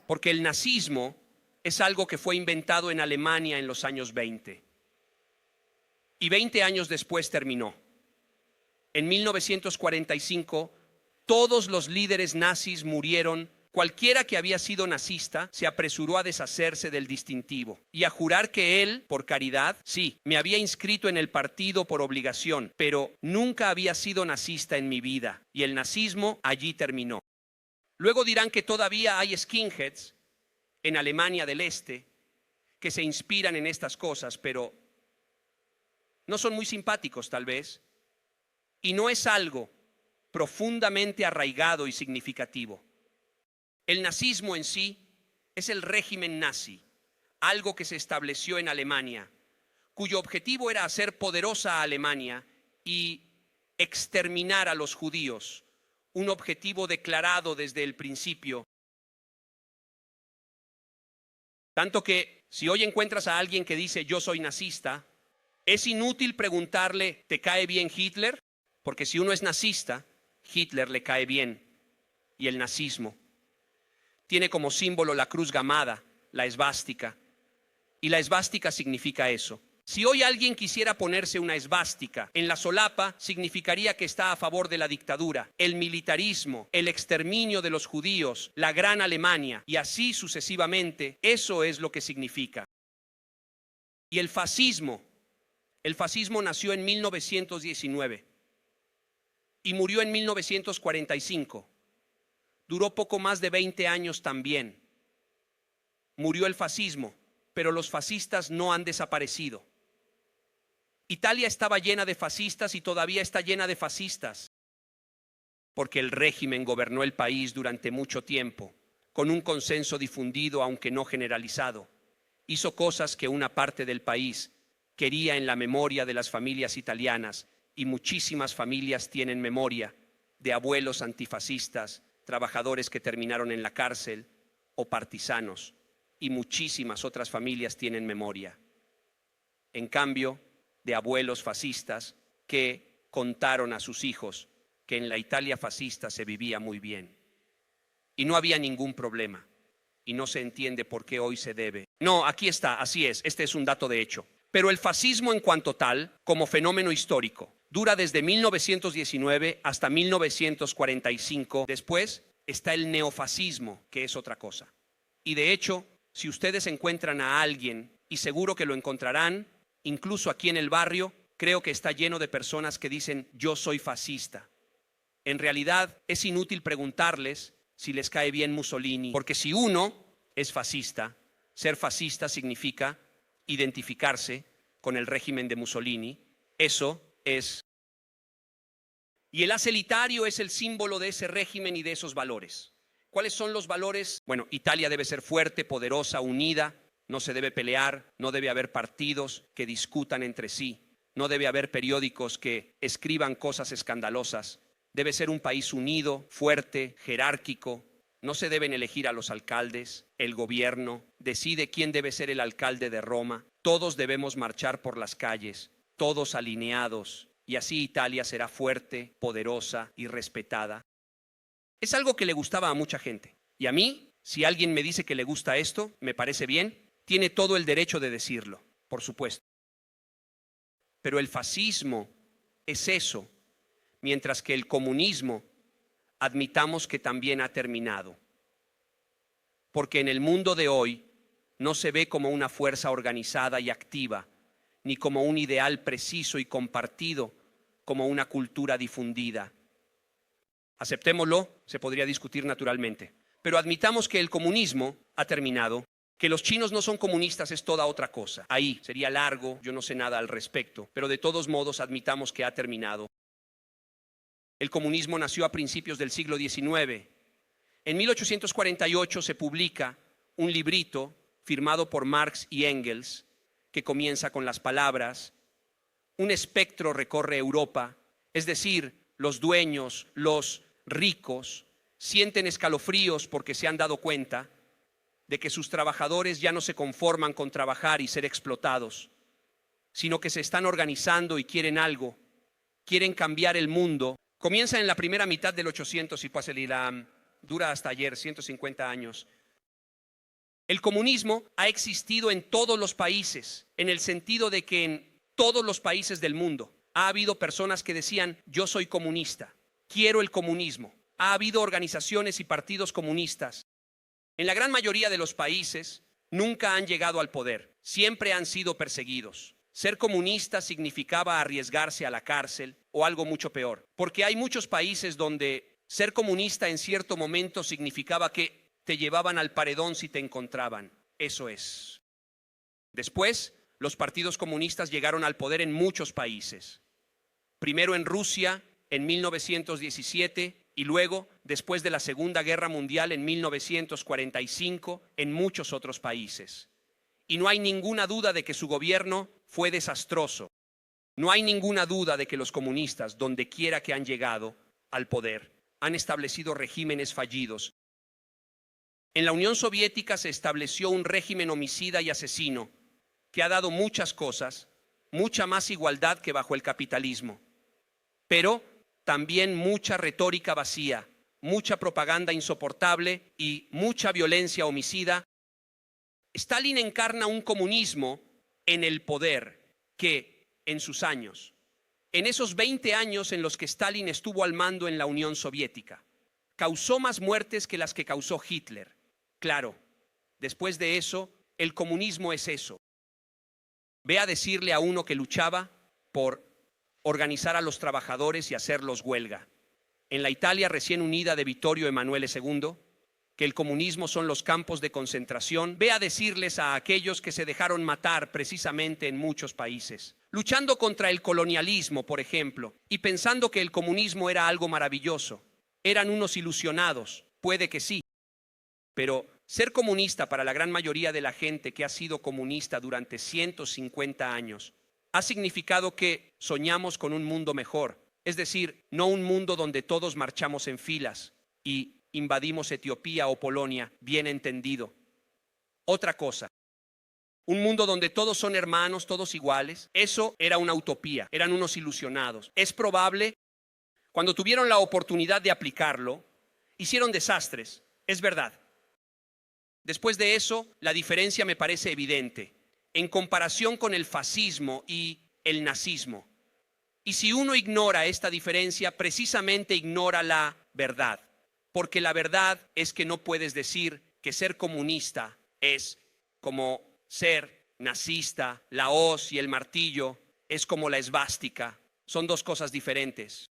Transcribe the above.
porque el nazismo es algo que fue inventado en Alemania en los años 20 y 20 años después terminó. En 1945, todos los líderes nazis murieron. Cualquiera que había sido nazista se apresuró a deshacerse del distintivo y a jurar que él, por caridad, sí, me había inscrito en el partido por obligación, pero nunca había sido nazista en mi vida, y el nazismo allí terminó. Luego dirán que todavía hay skinheads en Alemania del Este que se inspiran en estas cosas, pero no son muy simpáticos tal vez, y no es algo profundamente arraigado y significativo. El nazismo en sí es el régimen nazi, algo que se estableció en Alemania, cuyo objetivo era hacer poderosa a Alemania y exterminar a los judíos, un objetivo declarado desde el principio. Tanto que si hoy encuentras a alguien que dice yo soy nazista, es inútil preguntarle ¿te cae bien Hitler? Porque si uno es nazista, Hitler le cae bien, y el nazismo tiene como símbolo la cruz gamada, la esvástica. Y la esvástica significa eso. Si hoy alguien quisiera ponerse una esvástica en la solapa, significaría que está a favor de la dictadura, el militarismo, el exterminio de los judíos, la Gran Alemania, y así sucesivamente. Eso es lo que significa. Y el fascismo nació en 1919 y murió en 1945. Duró poco más de 20 años también. Murió el fascismo, pero los fascistas no han desaparecido. Italia estaba llena de fascistas y todavía está llena de fascistas, porque el régimen gobernó el país durante mucho tiempo, con un consenso difundido aunque no generalizado. Hizo cosas que una parte del país quería en la memoria de las familias italianas, y muchísimas familias tienen memoria de abuelos antifascistas, trabajadores que terminaron en la cárcel o partisanos, y muchísimas otras familias tienen memoria. En cambio, de abuelos fascistas que contaron a sus hijos que en la Italia fascista se vivía muy bien y no había ningún problema, y no se entiende por qué hoy se debe. No, aquí está, así es, este es un dato de hecho. Pero el fascismo en cuanto tal, como fenómeno histórico, dura desde 1919 hasta 1945. Después está el neofascismo, que es otra cosa. Y de hecho, si ustedes encuentran a alguien, y seguro que lo encontrarán, incluso aquí en el barrio, creo que está lleno de personas que dicen yo soy fascista. En realidad es inútil preguntarles si les cae bien Mussolini, porque si uno es fascista, ser fascista significa identificarse con el régimen de Mussolini. Eso es. Y el haz elitario es el símbolo de ese régimen y de esos valores. ¿Cuáles son los valores? Bueno, Italia debe ser fuerte, poderosa, unida, no se debe pelear, no debe haber partidos que discutan entre sí, no debe haber periódicos que escriban cosas escandalosas, debe ser un país unido, fuerte, jerárquico, no se deben elegir a los alcaldes, el gobierno decide quién debe ser el alcalde de Roma, todos debemos marchar por las calles, todos alineados, y así Italia será fuerte, poderosa y respetada. Es algo que le gustaba a mucha gente. Y a mí, si alguien me dice que le gusta esto, me parece bien, tiene todo el derecho de decirlo, por supuesto. Pero el fascismo es eso, mientras que el comunismo, admitamos que también ha terminado. Porque en el mundo de hoy no se ve como una fuerza organizada y activa, ni como un ideal preciso y compartido, como una cultura difundida. Aceptémoslo, se podría discutir naturalmente, pero admitamos que el comunismo ha terminado, que los chinos no son comunistas es toda otra cosa. Ahí sería largo, yo no sé nada al respecto, pero de todos modos admitamos que ha terminado. El comunismo nació a principios del siglo XIX. En 1848 se publica un librito firmado por Marx y Engels que comienza con las palabras: un espectro recorre Europa, es decir, los dueños, los ricos, sienten escalofríos porque se han dado cuenta de que sus trabajadores ya no se conforman con trabajar y ser explotados, sino que se están organizando y quieren algo, quieren cambiar el mundo. Comienza en la primera mitad del 800 y pasa el Ilam, dura hasta ayer, 150 años. El comunismo ha existido en todos los países, en el sentido de que en todos los países del mundo ha habido personas que decían, yo soy comunista, quiero el comunismo. Ha habido organizaciones y partidos comunistas. En la gran mayoría de los países nunca han llegado al poder, siempre han sido perseguidos. Ser comunista significaba arriesgarse a la cárcel o algo mucho peor, porque hay muchos países donde ser comunista en cierto momento significaba que te llevaban al paredón si te encontraban. Eso es. Después, los partidos comunistas llegaron al poder en muchos países. Primero en Rusia, en 1917, y luego, después de la Segunda Guerra Mundial, en 1945, en muchos otros países. Y no hay ninguna duda de que su gobierno fue desastroso. No hay ninguna duda de que los comunistas, donde quiera que han llegado al poder, han establecido regímenes fallidos. En la Unión Soviética se estableció un régimen homicida y asesino que ha dado muchas cosas, mucha más igualdad que bajo el capitalismo, pero también mucha retórica vacía, mucha propaganda insoportable y mucha violencia homicida. Stalin encarna un comunismo en el poder que, en sus años, en esos 20 años en los que Stalin estuvo al mando en la Unión Soviética, causó más muertes que las que causó Hitler. Claro, después de eso, el comunismo es eso. Ve a decirle a uno que luchaba por organizar a los trabajadores y hacerlos huelga, en la Italia recién unida de Vittorio Emanuele II, que el comunismo son los campos de concentración. Ve a decirles a aquellos que se dejaron matar precisamente en muchos países, luchando contra el colonialismo, por ejemplo, y pensando que el comunismo era algo maravilloso. Eran unos ilusionados, puede que sí, pero ser comunista para la gran mayoría de la gente que ha sido comunista durante 150 años ha significado que soñamos con un mundo mejor, es decir, no un mundo donde todos marchamos en filas y invadimos Etiopía o Polonia, bien entendido. Otra cosa, un mundo donde todos son hermanos, todos iguales, eso era una utopía, eran unos ilusionados. Es probable, cuando tuvieron la oportunidad de aplicarlo, hicieron desastres, es verdad. Después de eso, la diferencia me parece evidente en comparación con el fascismo y el nazismo. Y si uno ignora esta diferencia, precisamente ignora la verdad. Porque la verdad es que no puedes decir que ser comunista es como ser nazista, la hoz y el martillo es como la esvástica. Son dos cosas diferentes.